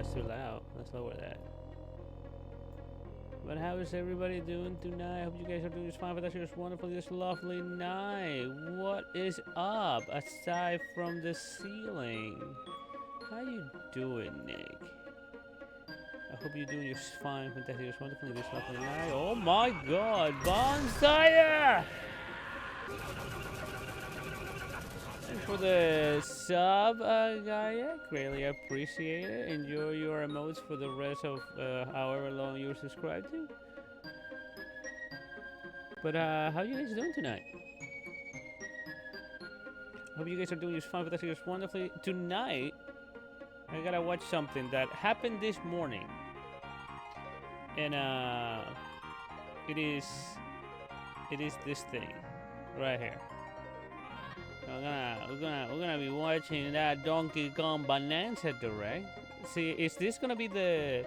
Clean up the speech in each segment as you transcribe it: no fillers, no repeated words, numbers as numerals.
that's too loud. Let's lower that. But how is everybody doing tonight? I hope you guys are doing just fine. But that's just wonderful, this lovely night. What is up aside from the ceiling? How you doing, Nick? I hope you're doing just fine. Fantastic, just wonderful, this lovely night. Oh my God, Bananza! Thanks for the sub, Gaia. Greatly appreciate it. Enjoy your emotes for the rest of however long you're subscribed to. But how you guys doing tonight? Hope you guys are doing just fine. Fantastic, just wonderfully. Tonight, I gotta watch something that happened this morning, and it is this thing right here. We're gonna be watching that Donkey Kong Bananza direct. See, is this gonna be the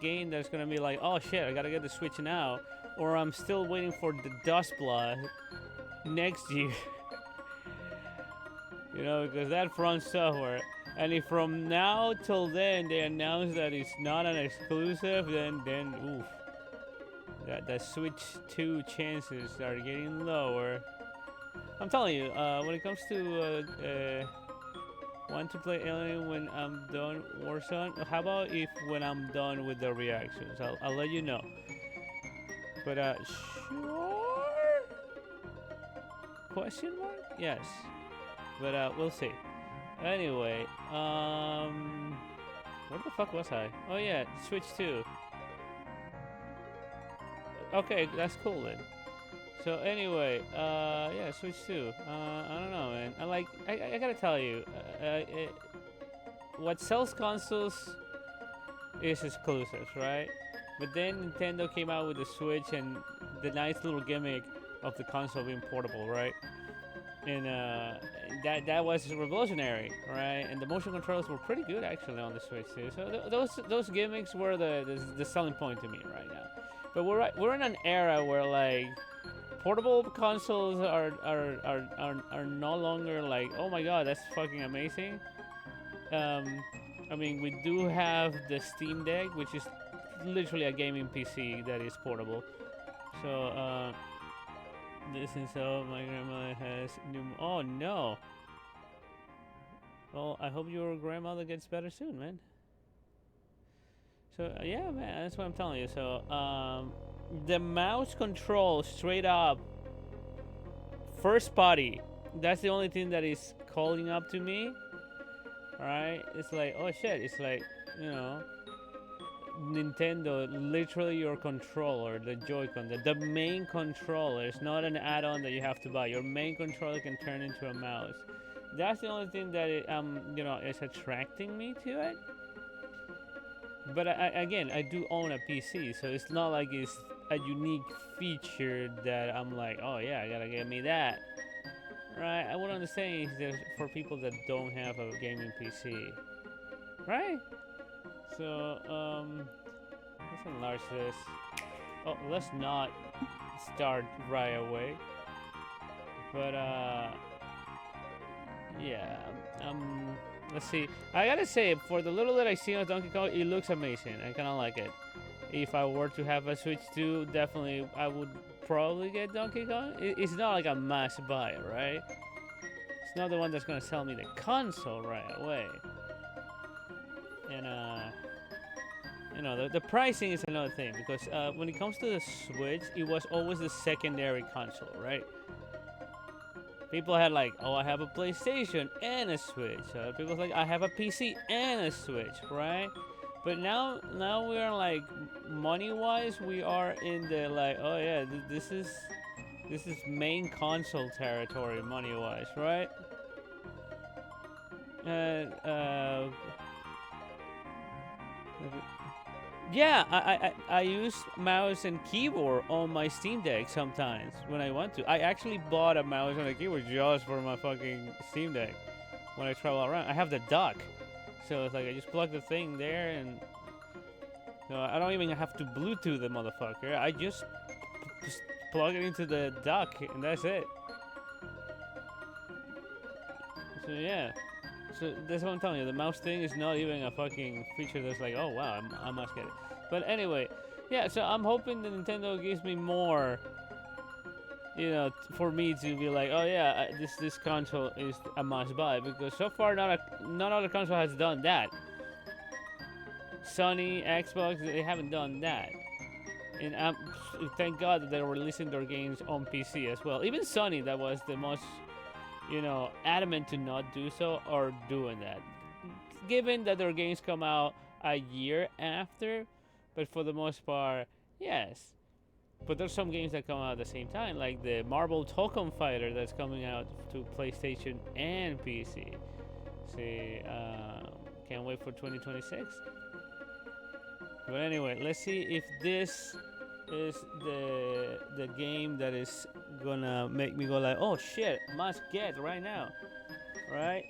game that's gonna be like, oh shit, I gotta get the Switch now, or I'm still waiting for the Dust Blast next year? You know, because that front software. And if from now till then they announce that it's not an exclusive, then oof, that Switch 2 chances are getting lower. I'm telling you, when it comes to want to play Alien when I'm done Warzone, how about if when I'm done with the reactions? I'll let you know. But sure? Question mark? Yes. But we'll see. Anyway, where the fuck was I? Oh yeah, Switch 2. Okay, that's cool then. So anyway, yeah, Switch 2. I don't know, man. I gotta tell you, what sells consoles is exclusives, right? But then Nintendo came out with the Switch and the nice little gimmick of the console being portable, right? And that was revolutionary, right? And the motion controls were pretty good actually on the Switch too. So those gimmicks were the selling point to me right now. But we're in an era where like portable consoles are no longer like, oh my god, that's fucking amazing. I mean, we do have the Steam Deck, which is literally a gaming PC that is portable. So listen, so my grandmother has oh no. Well, I hope your grandmother gets better soon, man. So yeah, man, that's what I'm telling you. So the mouse control straight up first party. That's the only thing that is calling up to me. Right? It's like, oh shit, it's like, you know, Nintendo, literally your controller, the Joy-Con, the main controller. It's not an add-on that you have to buy. Your main controller can turn into a mouse. That's the only thing that you know, is attracting me to it. But again, I do own a PC, so it's not like it's a unique feature that I'm like, oh yeah, I gotta get me that. Right? What I'm saying is that for people that don't have a gaming PC, right? So, let's enlarge this. Oh, let's not start right away. But, yeah, let's see. I gotta say, for the little that I see on Donkey Kong, it looks amazing. I kinda like it. If I were to have a Switch 2, definitely I would probably get Donkey Kong. It's not like a must buy, right? It's not the one that's gonna sell me the console right away. And, you know, the pricing is another thing, because when it comes to the Switch, it was always the secondary console, right? People had like, oh, I have a PlayStation and a Switch. People like, I have a PC and a Switch, right? But now we're like, money-wise, we are in the like, oh yeah, this is main console territory, money-wise, right? Yeah, I use mouse and keyboard on my Steam Deck sometimes when I want to. I actually bought a mouse and a keyboard just for my fucking Steam Deck when I travel around. I have the dock, so it's like I just plug the thing there, and you know, I don't even have to Bluetooth the motherfucker. I just plug it into the dock, and that's it. So yeah. So that's what I'm telling you. The mouse thing is not even a fucking feature that's like, oh wow, I must get it. But anyway, yeah. So I'm hoping that Nintendo gives me more, for me to be like, oh yeah, this console is a must buy, because so far none other console has done that. Sony, Xbox, they haven't done that. And thank God that they're releasing their games on PC as well. Even Sony, that was the most, adamant to not do so, are doing that. Given that their games come out a year after, but for the most part, yes. But there's some games that come out at the same time, like the Marvel Talcum Fighter that's coming out to PlayStation and PC. See, can't wait for 2026. But anyway, let's see if this is the game that is gonna make me go like, oh shit, must get right now, right?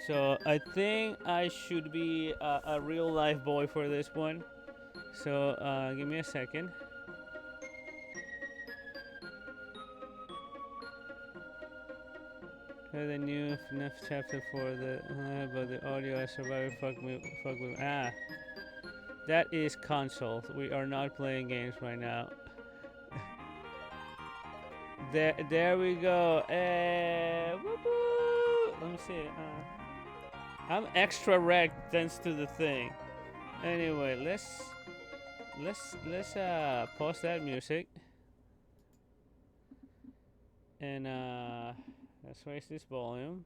So I think I should be a real life boy for this one. So give me a second. The new FNAF chapter for the but the audio I survived fuck with that is console. We are not playing games right now. There we go. Let me see. I'm extra wrecked thanks to the thing. Anyway, let's pause that music and let's raise this volume.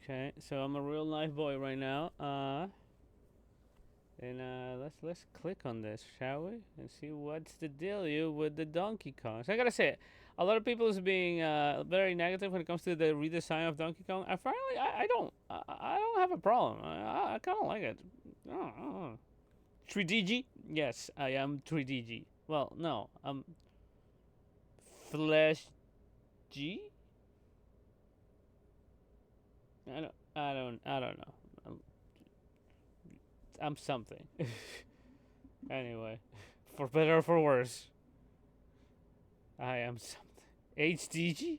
Okay, so I'm a real life boy right now. And let's click on this, shall we? And see what's the deal with the Donkey Kong. So I gotta say, a lot of people is being very negative when it comes to the redesign of Donkey Kong. I don't have a problem. I kind of like it. 3DG? Yes, I am 3DG. Well, no, I'm Flash G. I don't know. I'm something. Anyway, for better or for worse, I am something. HDG?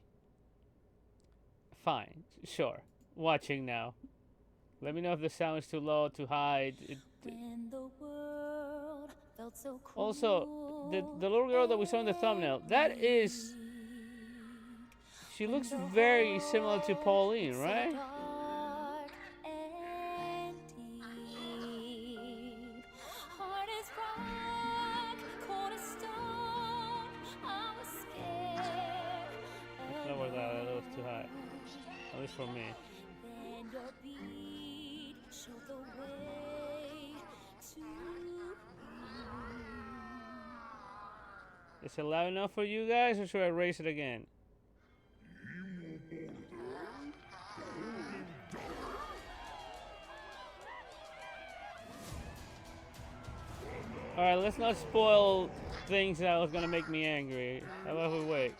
Fine, sure. Watching now. Let me know if the sound is too low, too high. When the world felt so cool. Also, the little girl that we saw in the thumbnail, she looks very similar to Pauline, right? Lower that a little too high. At least for me. Is it loud enough for you guys, or should I raise it again? Alright, let's not spoil things that was gonna make me angry. How about we wait?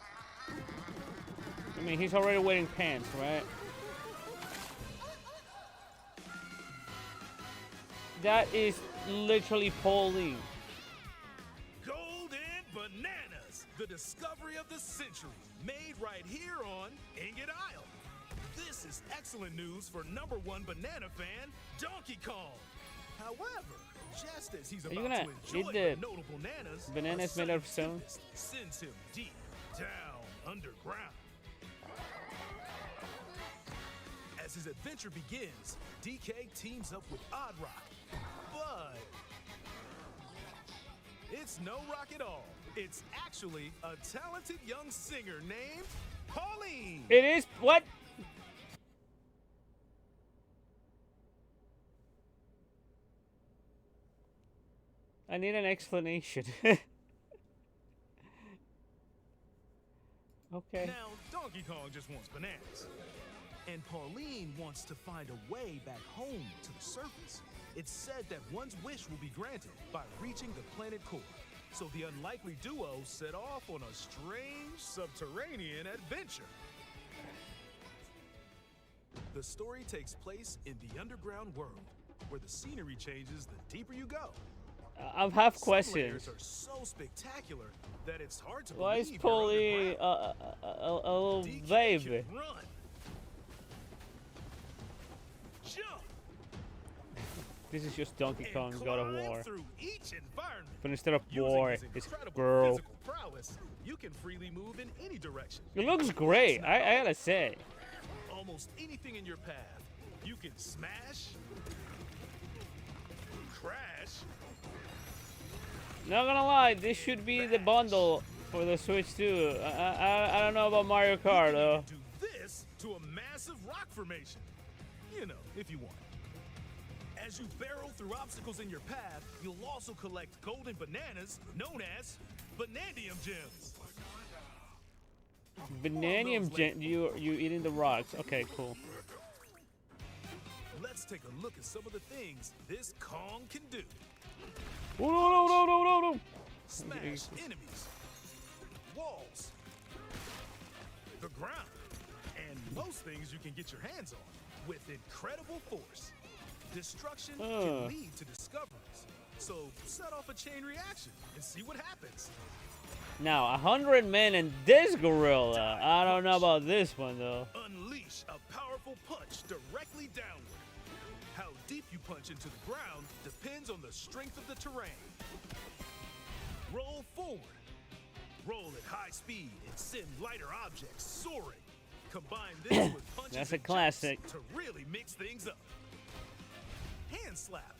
I mean, he's already wearing pants, right? That is literally Pauline. Golden Bananas, the discovery of the century, made right here on Ingot Isle. This is excellent news for #1 banana fan, Donkey Kong. However, just as he's about to enjoy the notable bananas made of stone, sends him deep down underground. As his adventure begins, DK teams up with Odd Rock, but it's no rock at all. It's actually a talented young singer named Pauline. It is what? I need an explanation. Okay. Now, Donkey Kong just wants bananas. And Pauline wants to find a way back home to the surface. It's said that one's wish will be granted by reaching the planet core. So the unlikely duo set off on a strange subterranean adventure. The story takes place in the underground world, where the scenery changes the deeper you go. I have Some questions. layers are so spectacular that it's hard to Why is believe you're Polly underground. a little DK baby? can run, jump, This is just Donkey and Kong God of climb War. through each environment. But instead of Using boy, his it's incredible girl. physical prowess, you can freely move in any direction. It looks great, I gotta say. Almost anything in your path, you can smash, crash, Not gonna lie, this should be the bundle for the Switch too. I don't know about Mario Kart though. do this to a massive rock formation. You know, if you want. As you barrel through obstacles in your path, you'll also collect golden bananas known as Banandium gems. Bananium gen, you eating the rocks. Okay, cool. Let's take a look at some of the things this Kong can do. Oh, no. Smash enemies, walls, the ground, and most things you can get your hands on with incredible force. Destruction can lead to discoveries, so set off a chain reaction and see what happens. Now, 100 men and this gorilla. I don't know about this one though. Unleash a powerful punch directly downward. How deep you punch into the ground depends on the strength of the terrain. Roll forward. Roll at high speed and send lighter objects soaring. Combine this with punches That's a and jumps classic. to really mix things up. Hand slap.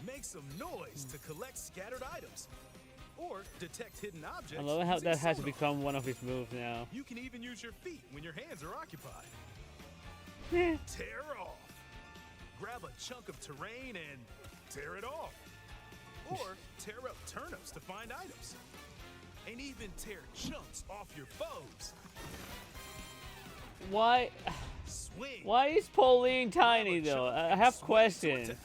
Make some noise to collect scattered items or detect hidden objects. I love how using that has sonar. become one of his moves now. You can even use your feet when your hands are occupied. Eh. Tear off. Grab a chunk of terrain and tear it off. Or tear up turnips to find items. And even tear chunks off your foes. Why? Swing. Why is Pauline tiny Grab a though? chunk I and have swing to questions. attack.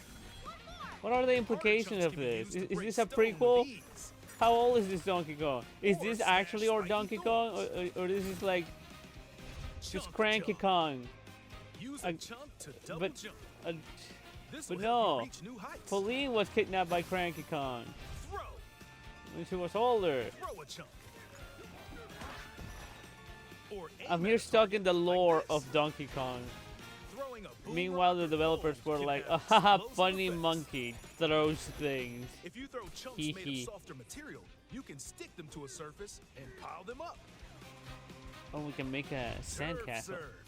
What are the Harder implications chunks of can be this? used to Is break this a stone with prequel? ease. How old is this Donkey Kong? Is Or this smash actually our spiky Donkey Kong, or this is like just Chunk Cranky jump. Kong? Use Uh, a chunk to double but- jump. Uh, This but will help no, you reach new heights. Pauline was kidnapped by Cranky Kong Throw. when she was older. Throw a chunk. Or aim I'm at here a stuck in the target like lore this. of Donkey Kong. Throwing a boomerang Meanwhile, the or developers ball were can like, have "Haha, explosive funny effects. monkey throws things." If you throw chunks Hee made hee. of softer material, you can stick them to a surface and pile them up. Oh, we can make a sandcastle. Serve.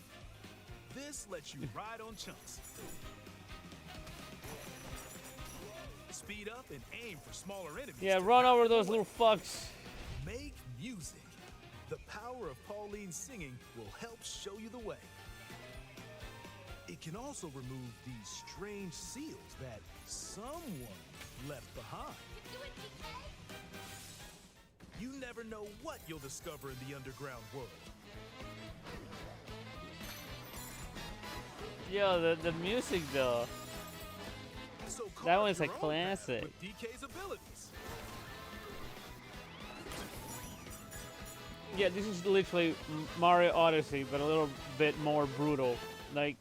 This lets you ride on chunks. Speed up and aim for smaller enemies. Yeah, to run knock over them those away. little fucks. Make music. The power of Pauline's singing will help show you the way. It can also remove these strange seals that someone left behind. You never know what you'll discover in the underground world. Yo, the music though. So That carve one's a your own path classic. with DK's abilities. Yeah, this is literally Mario Odyssey, but a little bit more brutal. Like,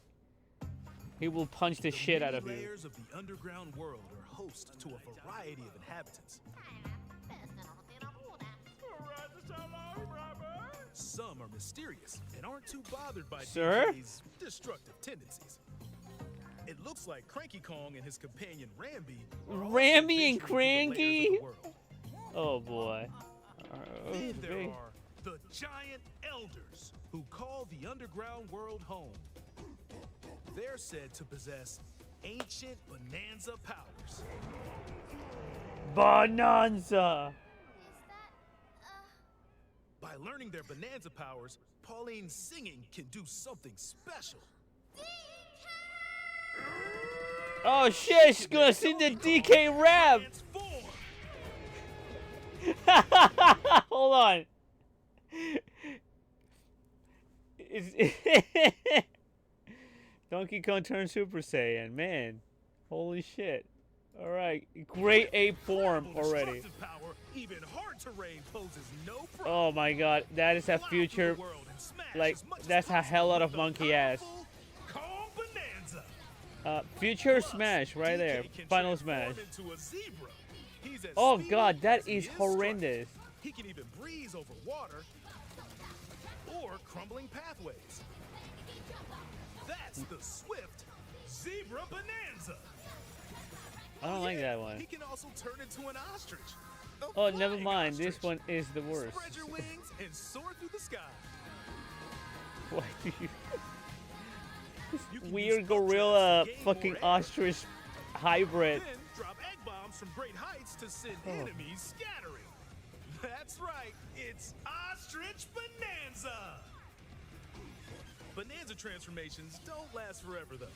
he will punch the shit out of many you. layers of the underground world are host to a variety of inhabitants. Some are mysterious and aren't too bothered by Sir? DK's destructive tendencies. It looks like Cranky Kong and his companion Rambi are also Rambi and venturing through the layers of Cranky? the world. Oh boy. Then there Okay. are the giant elders who call the underground world home. They're said to possess ancient Bananza powers. Bananza. By learning their Bananza powers, Pauline's singing can do something special. Oh shit, she's gonna sing the DK rap. Transform! Hold on. Donkey Kong turned Super Saiyan, man. Holy shit. Alright, great ape form Incredible already. destructive Power, even hard terrain poses no problem. Oh my god, that is a Fly through future, the world and smash like, as much as that's a hell possible lot of with the monkey ass. powerful Kong Bananza. Future Plus, Smash, right DK there. can Final transform Smash. into a zebra He's as Oh speedy god, as that he is strong. horrendous. He can even breeze over water or crumbling pathways. That's the swift Zebra Bananza. I don't like that one. He can also turn into an ostrich. A Oh, never flying mind. ostrich. This one is the worst. Spread your wings and soar through the sky. Why do you... You can Weird use gorilla updrafts to gain fucking more air. ostrich hybrid. Then drop egg bombs from great heights to send enemies scattering. That's right, it's Ostrich Bananza! Bananza transformations don't last forever though.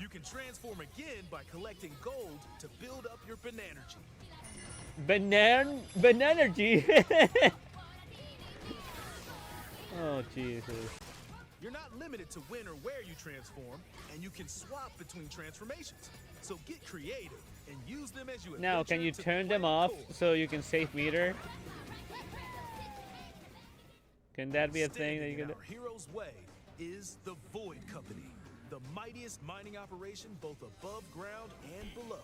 You can transform again by collecting gold to build up your Bananergy. Bananergy. Oh Jesus. You're not limited to when or where you transform, and you can swap between transformations. So get creative and use them as you Now, can adventure you to the turn them planet off core. so you can save meter? Can that be a thing that you Standing can in our hero's way is the Void Company, the mightiest mining operation both above ground and below.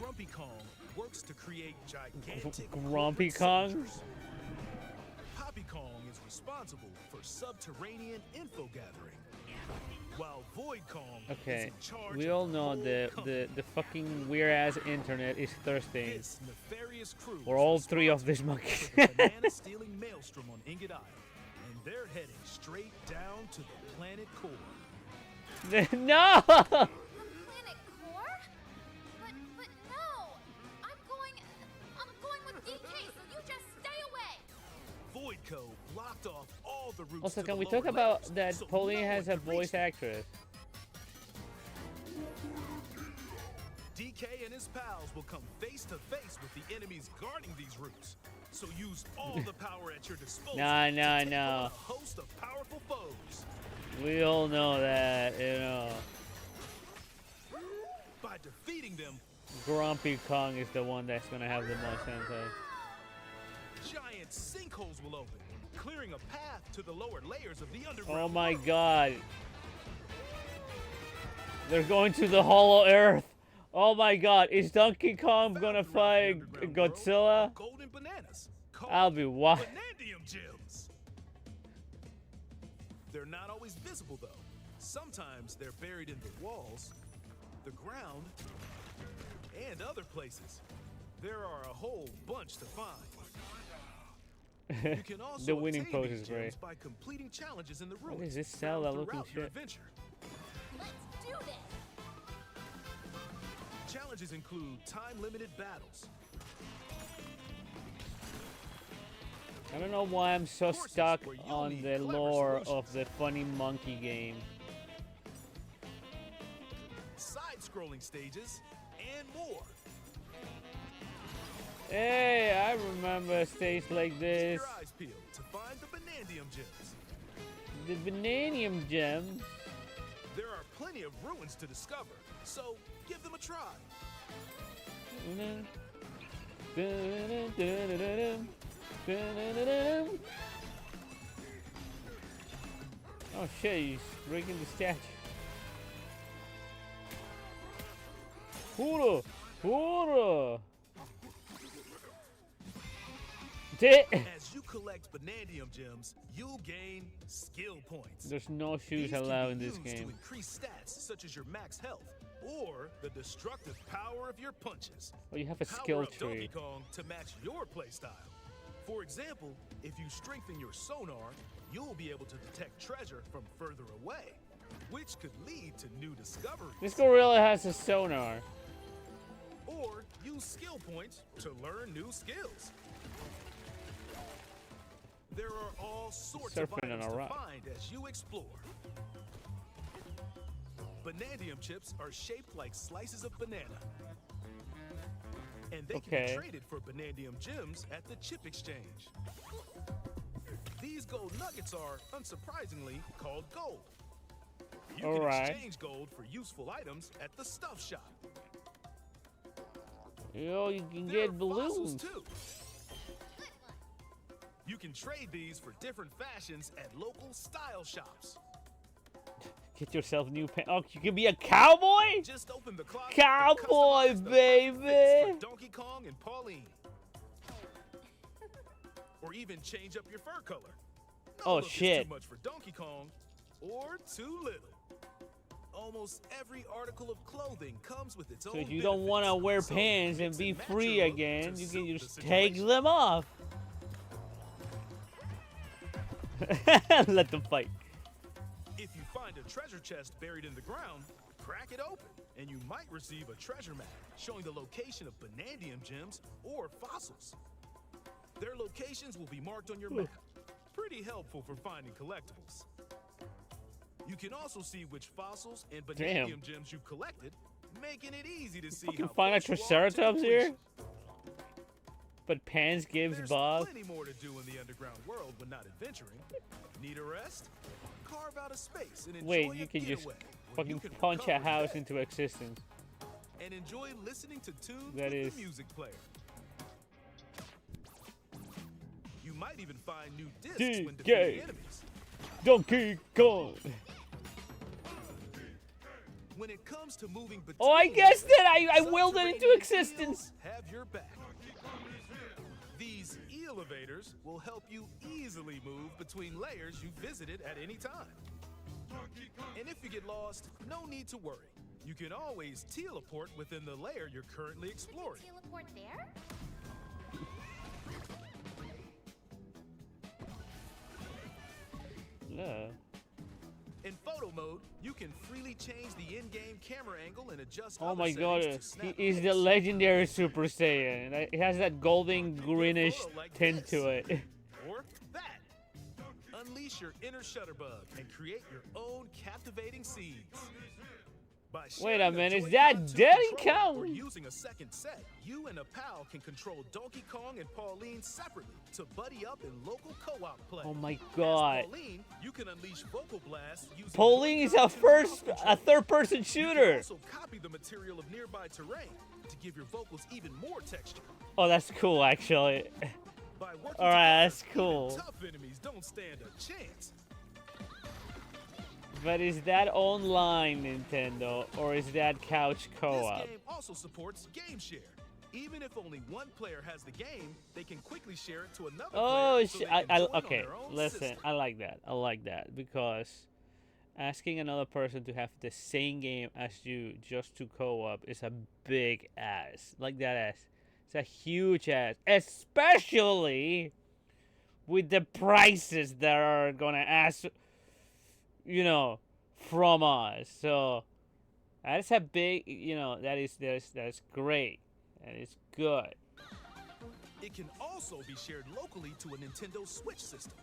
Grumpy Kong works to create gigantic Grumpy corporate Kong? soldiers. Poppy Kong is responsible for subterranean info gathering, while Void Kong is Okay, in charge we of all the know whole the company. fucking weird ass internet is thirsty This nefarious crew for is all three of these responsible monkeys. for the banana stealing maelstrom on Ingot Isle, and they're heading straight down to the planet core. No! Planet core? But no! I'm going with DK, so you just stay away! Voidco blocked off all the routes Also, to can the we lower talk about layers, that so Pauline no has one a could reach voice them. actress? DK and his pals will come face to face with the enemies guarding these routes. So use all the power at your disposal No, to no, take no. on a host of powerful foes. We all know that, you know. By defeating them, Grumpy Kong is the one that's gonna have the most anti. giant sinkholes will open, clearing a path to the lower layers of the underground. Oh my world. god. They're going to the hollow earth. Oh my god, is Donkey Kong Found gonna throughout the fight underground world Godzilla? are golden bananas called I'll be wild. Banandium gems. They're not always visible though. Sometimes they're buried in the walls, the ground, and other places. There are a whole bunch to find. You can also The winning obtain pose these is gems great. by completing challenges in the ruins. is this found Zelda looking throughout your shit? adventure. Let's do this! Challenges include time-limited battles, I don't know why I'm so Courses stuck where you'll on need the clever lore of solutions. the funny monkey game. side-scrolling stages, and more. Hey, I remember a stage like Keep this. your eyes peeled to find the Banandium gems. The Bananium Gem. There are plenty of ruins to discover, so give them a try. Oh shit, he's breaking the statue. Hoorah! Hoorah! As you collect Banandium gems, you'll gain skill points. There's no shoes These can allowed be in this used game. to increase stats such as your max health or the destructive power of your punches. Oh, you have a Power skill up Donkey tree. Kong to match your playstyle. For example, if you strengthen your sonar, you'll be able to detect treasure from further away, which could lead to new discoveries. This gorilla has a sonar. Or use skill points to learn new skills. There are all sorts of Surfing on items a to rock. find as you explore. Banandium chips are shaped like slices of banana. And they can Okay. be traded for Banandium gems at the chip exchange. These gold nuggets are, unsurprisingly, called gold. You can Alright. exchange gold for useful items at the stuff shop. Yo, you can There are get fossils, balloons. too. You can trade these for different fashions at local style shops. Get yourself new pants. Oh, you can be a cowboy? Just open the closet and Cowboy, customize the perfect fits baby. for Donkey Kong and Pauline. Or even change up your fur color. No Oh, look is shit. too much for Donkey Kong, or too little. Almost every article of clothing comes with its So own if you don't benefits. want to wear So pants and mix be match free your look again, to you suit can the just take situation. them off. Let them fight. If you find a treasure chest buried in the ground, crack it open, and you might receive a treasure map showing the location of Banandium gems or fossils. Their locations will be marked on your map. Pretty helpful for finding collectibles. You can also see which fossils and Damn. Banandium gems you've collected, making it easy to see Fucking how find a close you are to Triceratops here? completion. But Pans gives There's Bob. plenty more to do in the underground world when not adventuring. Need a rest? Carve out a space and enjoy Wait, a you can just getaway where fucking you can punch a recover house debt into existence. and enjoy listening to tunes That with is- the music player. You might even find new discs when DJ. defeating enemies. Donkey Kong. When it comes to moving between Oh, I guessed layers, it. I willed it into subterranean existence. eels have your back. These elevators will help you easily move between layers you visited at any time. And if you get lost, no need to worry. You can always teleport within the layer you're currently exploring. Teleport there? No. In photo mode, you can freely change the in-game camera angle and adjust Oh other my god, settings to he snap is the close. legendary Super Saiyan. It has that golden greenish photo like tint this. to it. Or that. Unleash your inner shutterbug and create your own captivating scenes. By Wait a sharing minute, is Joy-Con that 2 Daddy controller Or Kong? using a second set, you and a pal can control Donkey Kong and Pauline separately to buddy up in local co-op play. Oh my As god. Pauline, you can unleash vocal blasts using Pauline is Joy-Con a 2 first, controller. a third-person You can shooter. also copy the material of nearby terrain to give your vocals even more texture. Oh, that's cool, actually. By working All right, that's together, cool. even tough enemies don't stand a chance. But is that online, Nintendo, or is that couch co-op? This game also supports game share. Even if only one player has the game, they can quickly share it to another Oh, player so they can join on okay. their own Listen, system. I like that. I like that because asking another person to have the same game as you just to co-op is a big ass. Like that ass. It's a huge ass, especially with the prices that are gonna ask, you know, from us. So that's a big, you know, that's great. That is good. It can also be shared locally to a Nintendo Switch system.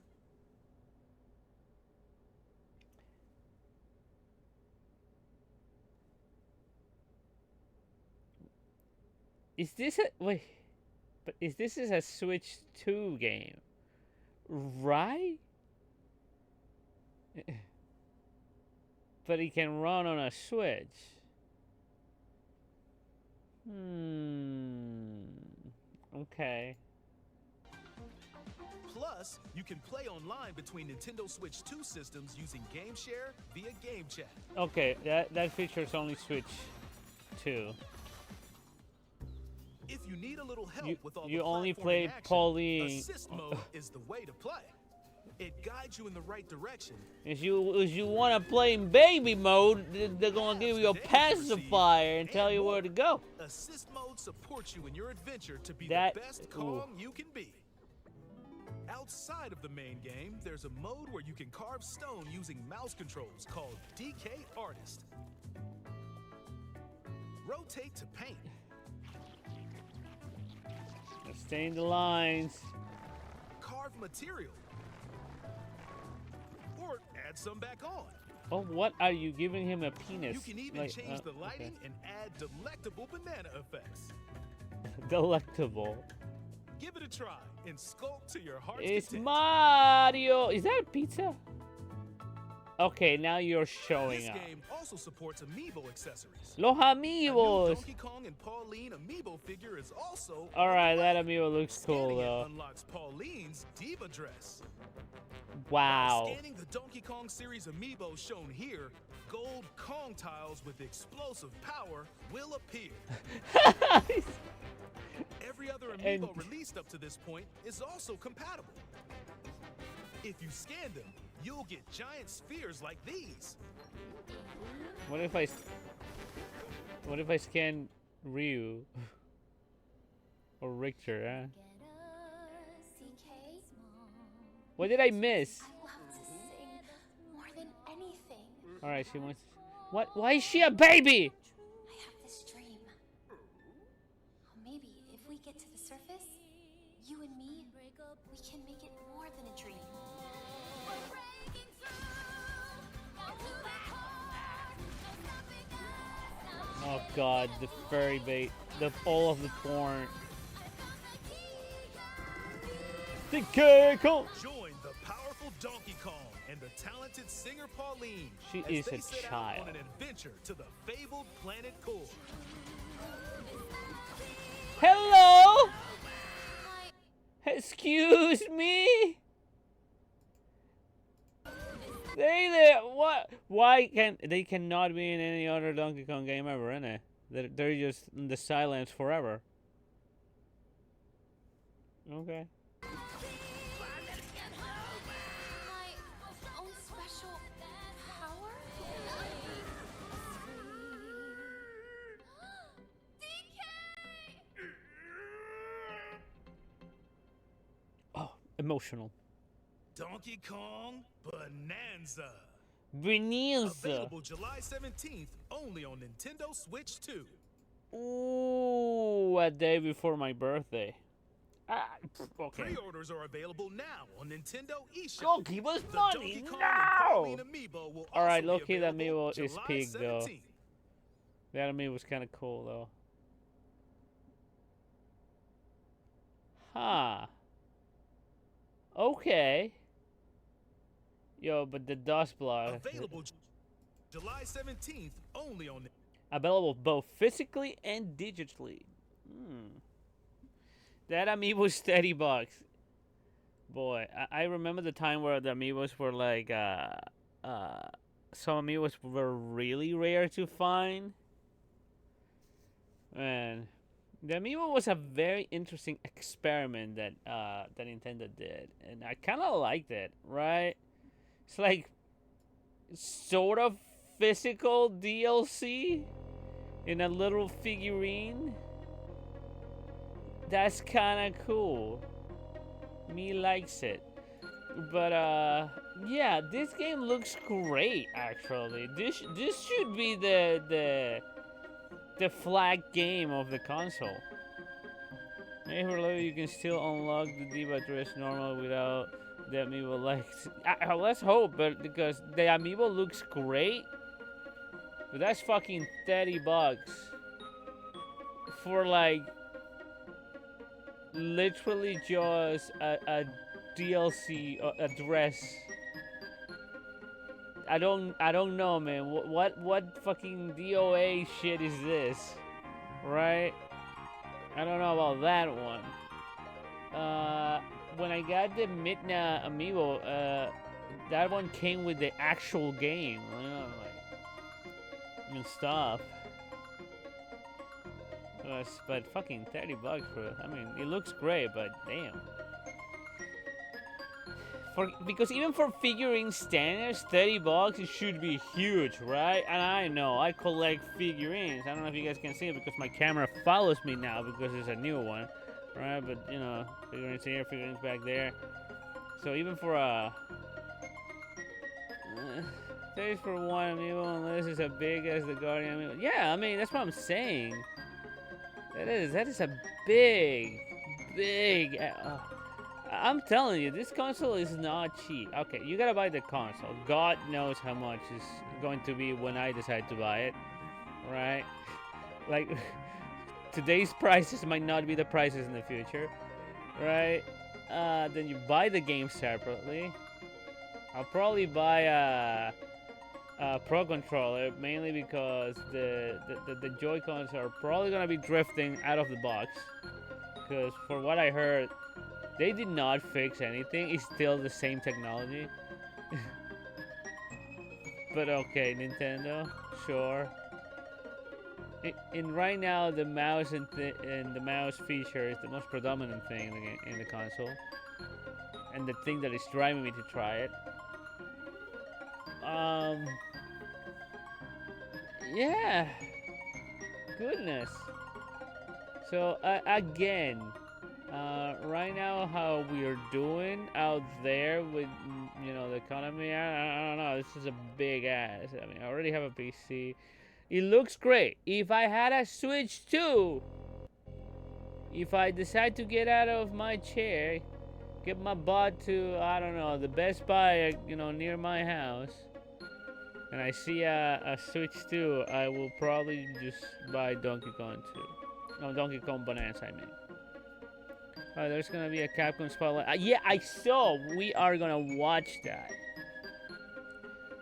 Is this a wait? But is this is a Switch 2 game, right? But it can run on a Switch. Okay. Plus, you can play online between Nintendo Switch 2 systems using Game Share via Game Chat. Okay, that feature is only Switch 2. If you need a little help You- with all you the only platforming played action, Pauline. Assist mode is the way to play. It guides you in the right direction. If you want to play in baby mode, they're gonna give you a pacifier and tell you where to go. Assist mode supports you in your adventure to be That- the best ooh. Kong you can be. Outside of the main game, there's a mode where you can carve stone using mouse controls called DK Artist. Rotate to paint. Stain the lines. Carve material. Or add some back on. Oh, what are you giving him a penis? You can even Like, change the okay. lighting and add delectable banana effects. Delectable. Give it a try and sculpt to your heart's It's content. Mario. Is that a pizza? Okay, now you're This showing up. game also supports amiibo accessories. Los A new amigos. Donkey Kong and Pauline amiibo figure is also All on right, the that way. amiibo looks cool Scanning it though. unlocks Pauline's diva dress. Wow. Scanning the Donkey Kong series amiibo shown here, gold Kong tiles with explosive power will appear. Every other amiibo And- released up to this point is also compatible. If you scan them, you'll get giant spheres like these. What if I scan Ryu or Richter? Huh? CK? What did I miss? I love to sing more than anything. All right, she wants. What? Why is she a baby? I have this dream. Oh, maybe if we get to the surface, you and me, we can make it more than a dream. Oh God, the furry bait, all of the porn. The Kong. Join the powerful Donkey Kong and the talented singer Pauline. She as is they a set out child. on an adventure to the fabled planet Core. Hello. Hi. Excuse me. There. What? Why can they cannot be in any other Donkey Kong game ever, innit? They're just in the silence forever. Okay. My own special power? DK! Oh, emotional. Donkey Kong Bananza. Bananza. Available July 17th only on Nintendo Switch 2. Ooh, a day before my birthday. Okay. Pre-orders are available now on Nintendo eShop. Go give us The money Donkey Kong and now. Pauline amiibo will All right, also low-key, be that available amiibo is July peak, though. 17th. That amiibo was kind of cool though. Huh. Okay. Yo, but the dust block. Available July 17th only on Available both physically and digitally. That amiibo is $30. Boy, I remember the time where the amiibos were like, some amiibos were really rare to find. Man, the amiibo was a very interesting experiment that that Nintendo did, and I kind of liked it. Right? It's like sort of physical DLC in a little figurine. That's kind of cool. Me likes it. But yeah, this game looks great actually. This should be the flag game of the console. Maybe for later you can still unlock the Diva dress normal without the amiibo legs. Let's hope, but because the amiibo looks great. But that's fucking $30 for like literally just a DLC, a dress. I don't know, man. What fucking DOA shit is this, right? I don't know about that one. When I got the Midna amiibo, that one came with the actual game, you know, like, and stuff. But fucking $30 for it. I mean, it looks great, but damn. Because even for figurine standards, $30 it should be huge, right? And I know I collect figurines. I don't know if you guys can see it because my camera follows me now because it's a new one, right? But you know, figurines here, figurines back there. So even for a 30 for one amiibo, unless it's as big as the Guardian amiibo. Yeah, I mean that's what I'm saying. That is a big. I'm telling you, this console is not cheap. Okay, you gotta buy the console. God knows how much is going to be when I decide to buy it, right? Like, today's prices might not be the prices in the future, right? Then you buy the game separately. I'll probably buy a Pro controller, mainly because the Joy-Cons are probably gonna be drifting out of the box. Because for what I heard, they did not fix anything. It's still the same technology. But okay, Nintendo, sure. In right now, the mouse and the mouse feature is the most predominant thing in the console, and the thing that is driving me to try it. Yeah, goodness. So again, right now how we are doing out there with the economy, I don't know. This is a big ass. I mean, I already have a PC. It looks great. If I had a Switch too, if I decide to get out of my chair, get my butt to, I don't know, the Best Buy, near my house, and I see a Switch 2, I will probably just buy Donkey Kong 2. No, Donkey Kong Bonanza, I mean. Oh, there's gonna be a Capcom spotlight. Yeah, I saw. We are gonna watch that.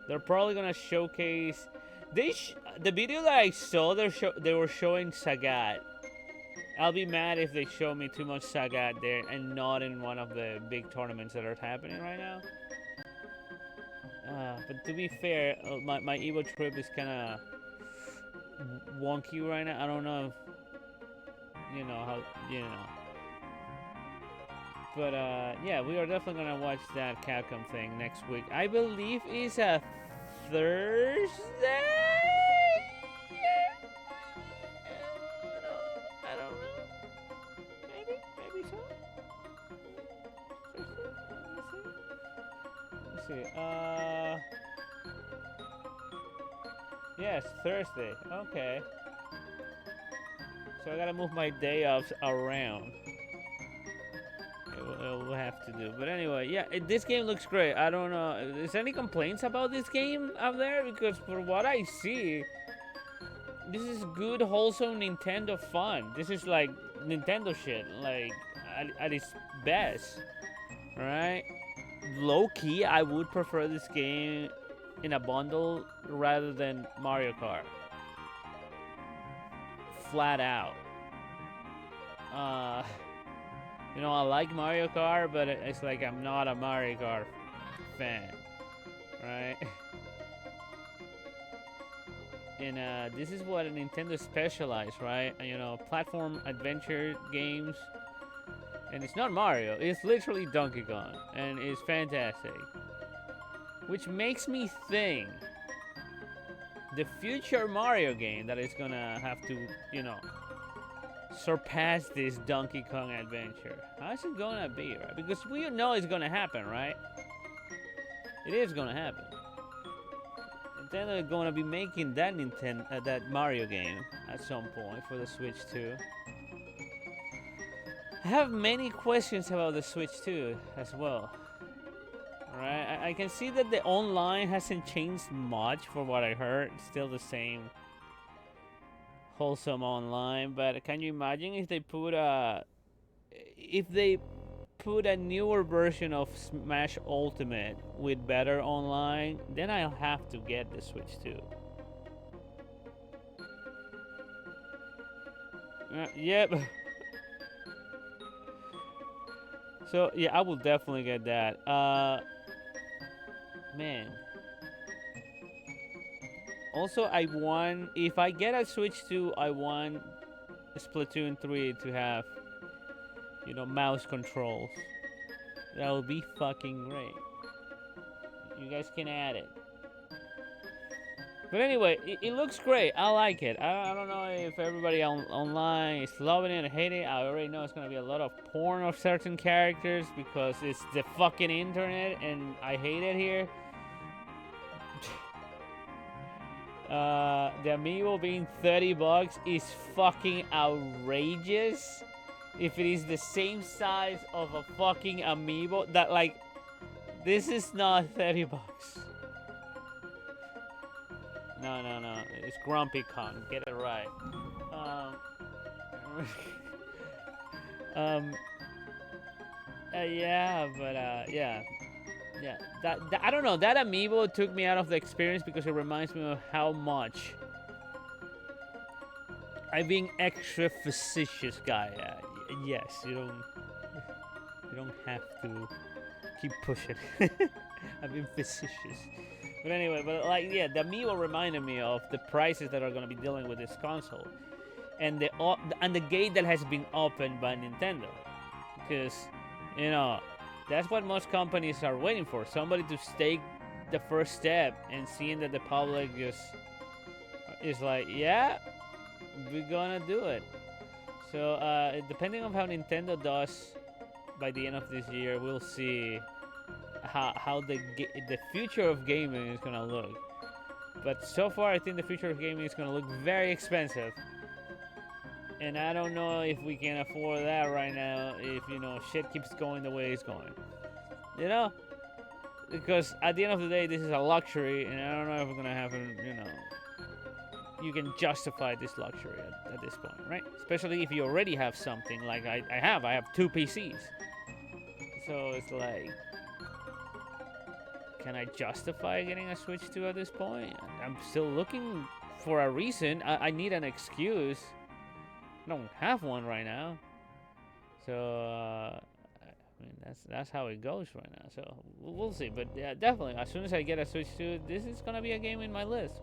They're probably gonna showcase. The video that I saw, they were showing Sagat. I'll be mad if they show me too much Sagat there and not in one of the big tournaments that are happening right now. But to be fair, my Evo trip is kind of wonky right now. I don't know if how. But yeah, we are definitely gonna watch that Capcom thing next week. I believe it's a Thursday. I don't know. Maybe so. Let's see. Yes, Thursday. Okay. So I gotta move my day offs around. We'll have to do. But anyway, yeah, this game looks great. I don't know. Is there any complaints about this game out there? Because for what I see, this is good, wholesome Nintendo fun. This is like Nintendo shit, like at its best. Alright? Low key, I would prefer this game in a bundle rather than Mario Kart. Flat out. I like Mario Kart, but it's like I'm not a Mario Kart fan, right? And this is what Nintendo specializes, right? Platform adventure games. And it's not Mario, it's literally Donkey Kong, and it's fantastic. Which makes me think the future Mario game that is gonna have to, surpass this Donkey Kong adventure. How's it gonna be, right? Because we know it's gonna happen, right? It is gonna happen. Nintendo is gonna be making that that Mario game at some point for the Switch 2. I have many questions about the Switch 2 as well. Alright, I can see that the online hasn't changed much for what I heard. It's still the same wholesome online, but can you imagine if they put a newer version of Smash Ultimate with better online? Then I'll have to get the Switch 2. Yep. So yeah, I will definitely get that. Man. Also, if I get a Switch 2, I want Splatoon 3 to have, mouse controls. That would be fucking great. You guys can add it. But anyway, it looks great. I like it. I don't know if everybody online is loving it or hating it. I already know it's going to be a lot of porn of certain characters because it's the fucking internet and I hate it here. The amiibo being $30 is fucking outrageous. If it is the same size of a fucking amiibo, this is not $30. No, it's Grumpy Kong. Get it right. Yeah, but yeah, Yeah, that I don't know. That amiibo took me out of the experience because it reminds me of how much I'm being extra facetious, guy. Yes, you don't have to keep pushing. I'm being facetious. But anyway, but like yeah, the amiibo reminded me of the prices that are gonna be dealing with this console, and the gate that has been opened by Nintendo, because you know that's what most companies are waiting for. Somebody to take the first step and seeing that the public just is like, yeah, we're gonna do it. So depending on how Nintendo does by the end of this year, we'll see how the future of gaming is gonna look. But so far, I think the future of gaming is gonna look very expensive, and I don't know if we can afford that right now. If shit keeps going the way it's going, because at the end of the day, this is a luxury, and I don't know if we're gonna have you can justify this luxury at this point, right? Especially if you already have something like I have 2 PCs. So it's like, can I justify getting a Switch 2 at this point? I'm still looking for a reason. I need an excuse. I don't have one right now. So, I mean, that's how it goes right now. So, we'll see. But yeah, definitely, as soon as I get a Switch 2, this is going to be a game in my list.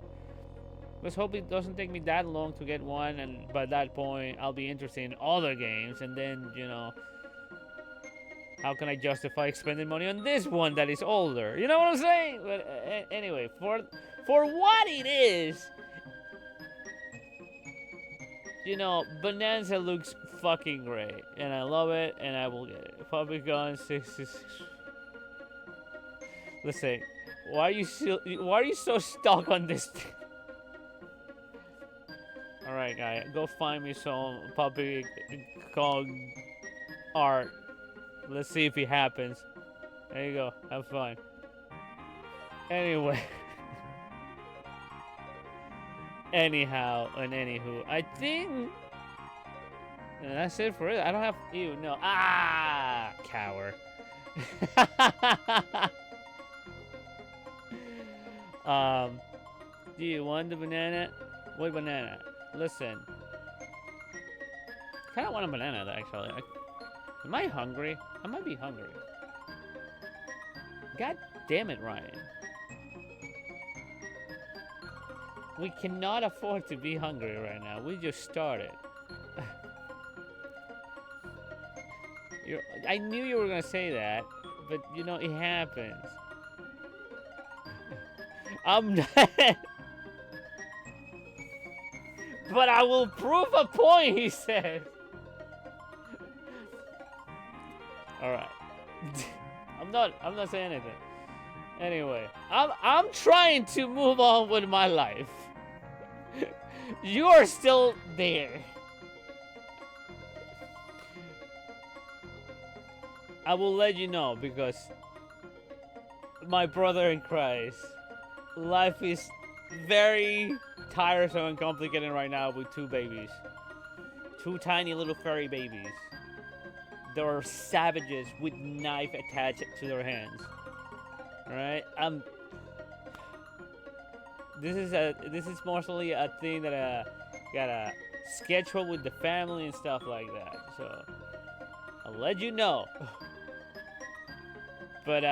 Let's hope it doesn't take me that long to get one, and by that point, I'll be interested in other games, and then, how can I justify spending money on this one that is older? You know what I'm saying? But anyway, for what it is, Bananza looks fucking great, and I love it, and I will get it. Public Gun 666. Listen, why are you so stuck on this thing? Alright, guy, go find me some Puppy Kong art. Let's see if it happens. There you go. Have fun. Anyway. Anyhow and anywho, I think that's it for it. I don't have you. No. Cower. Do you want the banana? What banana? Listen. I kind of want a banana, actually. Am I hungry? I might be hungry. God damn it, Ryan. We cannot afford to be hungry right now. We just started. I knew you were going to say that, but, it happens. I'm not... But I will prove a point, he said. All right. I'm not saying anything. Anyway, I'm trying to move on with my life. You are still there. I will let you know because my brother in Christ, life is very tiresome and complicated right now with 2 babies. 2 tiny little furry babies. They're savages with knife attached to their hands. Alright? This is mostly a thing that I gotta schedule with the family and stuff like that. So I'll let you know. But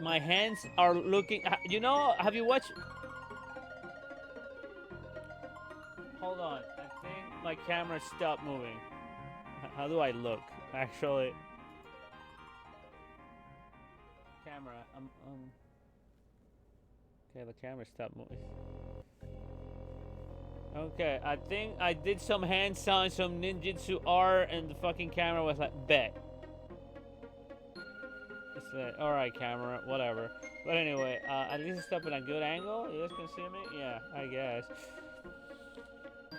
my hands are looking. Have you watched? Hold on. I think my camera stopped moving. How do I look? Actually, camera. Okay, the camera stopped moving. Okay, I think I did some hand signs, some ninjutsu art, and the fucking camera was like, bet. It's like, alright, camera, whatever. But anyway, at least it's up in a good angle. You guys can see me? Yeah, I guess.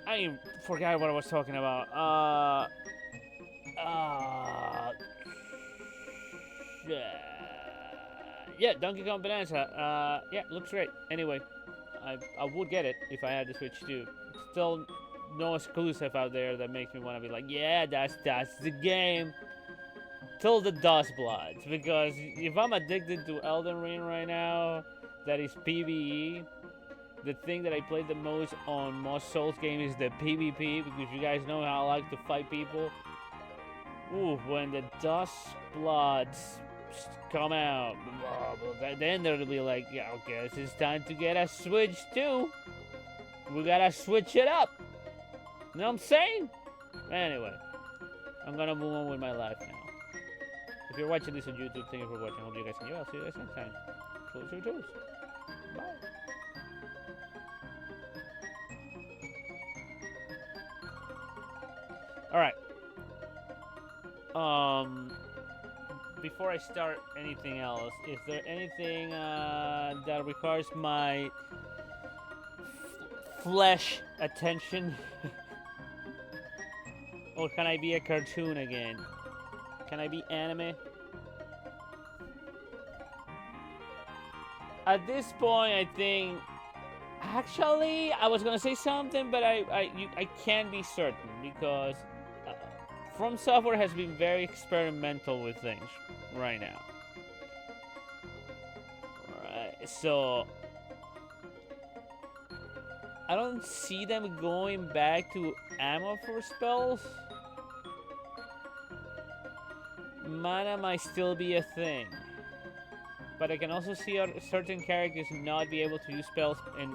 I forgot what I was talking about. Yeah, Donkey Kong Bananza. Yeah, looks great. Anyway, I would get it if I had the Switch too. Still no exclusive out there that makes me want to be like, yeah, that's the game. till the Dust Bloods, because if I'm addicted to Elden Ring right now, that is PvE. The thing that I played the most on most Souls games is the PvP, because you guys know how I like to fight people. Ooh, when the Dust Bloods come out, then there'll be like, yeah, okay, it's time to get a Switch too. We gotta switch it up. You know what I'm saying? Anyway, I'm gonna move on with my life now. If you're watching this on YouTube, thank you for watching. I hope you guys enjoy. I'll see you guys next time. Close your toes. Bye. Alright. Before I start anything else, is there anything that requires my flesh attention? Or can I be a cartoon again? Can I be anime? At this point, I think... Actually, I was gonna say something, but I can't be certain, because From Software has been very experimental with things right now. Alright, so... I don't see them going back to ammo for spells. Mana might still be a thing. But I can also see certain characters not be able to use spells and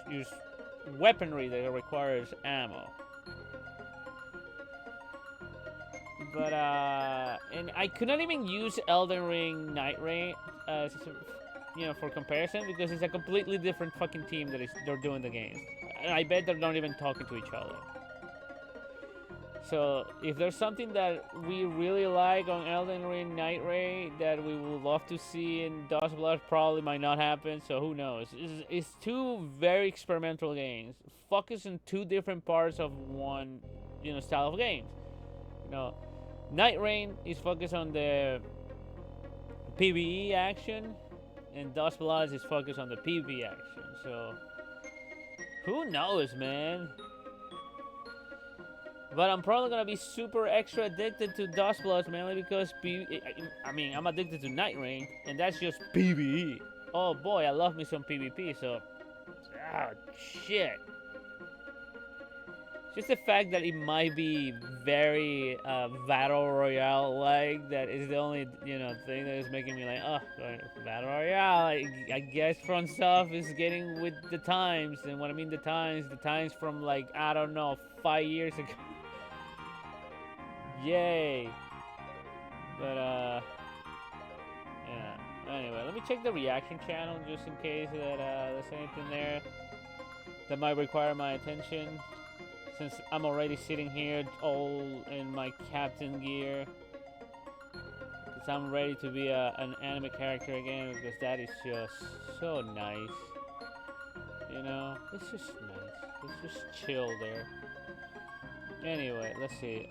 use weaponry that requires ammo. But, and I could not even use Elden Ring Night Rain as, you know, for comparison, because it's a completely different fucking team that they're doing the games. And I bet they're not even talking to each other. So, if there's something that we really like on Elden Ring Night Rain that we would love to see in Dust Blood, probably might not happen, so who knows. It's two very experimental games, focused on two different parts of one, you know, style of games. You know, Night Rain is focused on the PvE action, and Dust Bloods is focused on the PvP action, so... Who knows, man? But I'm probably gonna be super extra addicted to Dust Bloods, mainly because I mean, I'm addicted to Night Rain, and that's just PvE. Oh boy, I love me some PvP, so... Ah, shit. Just the fact that it might be very Battle Royale-like, that is the only, you know, thing that is making me like, oh, Battle Royale, I guess FromSoft is getting with the times, and when I mean the times from, like, I don't know, 5 years ago. Yay. But, yeah. Anyway, let me check the reaction channel, just in case that there's anything there that might require my attention. Since I'm already sitting here all in my captain gear, because I'm ready to be an anime character again, because that is just so nice. You know, it's just nice. It's just chill there. Anyway, let's see.